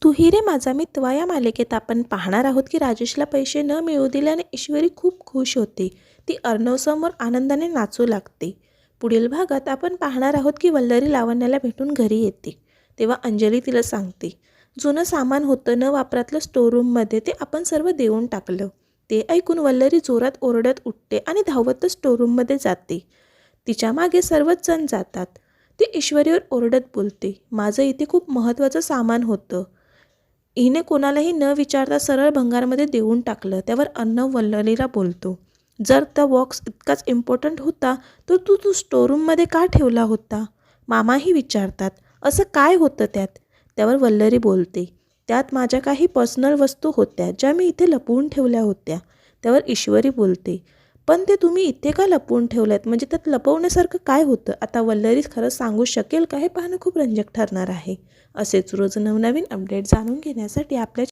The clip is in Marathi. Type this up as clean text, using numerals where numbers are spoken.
तू ही रे माझा मित्र या मालिकेत आपण पाहणार आहोत की राजेशला पैसे न मिळू दिल्याने ईश्वरी खूप खुश होते. ती अर्णवसमोर आनंदाने नाचू लागते. पुढील भागात आपण पाहणार आहोत की वल्लरी लावण्याला भेटून घरी येते. तेव्हा अंजली तिला सांगते, जुनं सामान होतं न वापरातलं स्टोरूममध्ये, ते आपण सर्व देऊन टाकलं. ते ऐकून वल्लरी जोरात ओरडत उठते आणि धावतच स्टोरूममध्ये जाते. तिच्या मागे सर्वच जण जातात. ती ईश्वरीवर ओरडत बोलते, माझं इथे खूप महत्त्वाचं सामान होतं. हिने कोणालाही न विचारता सरळ भंगारमध्ये देऊन टाकलं. त्यावर अर्णव वल्लरीला बोलतो, जर त्या बॉक्स इतकाच इम्पॉर्टंट होता तर तू तू स्टोरूममध्ये का ठेवला होता? मामाही विचारतात, असं काय होतं त्यात? त्यावर वल्लरी बोलते, त्यात माझ्या काही पर्सनल वस्तू होत्या ज्या मी इथे लपवून ठेवल्या होत्या. त्यावर ईश्वरी बोलते, पण ते तुम्ही इथे का लपवून ठेवल्यात? म्हणजे त्यात लपवण्यासारखं काय होतं? आता वल्लरी खरं सांगू शकेल का? हे पाहणं खूप रंजक ठरणार आहे. असेच रोज नवनवीन अपडेट जाणून घेण्यासाठी आपल्या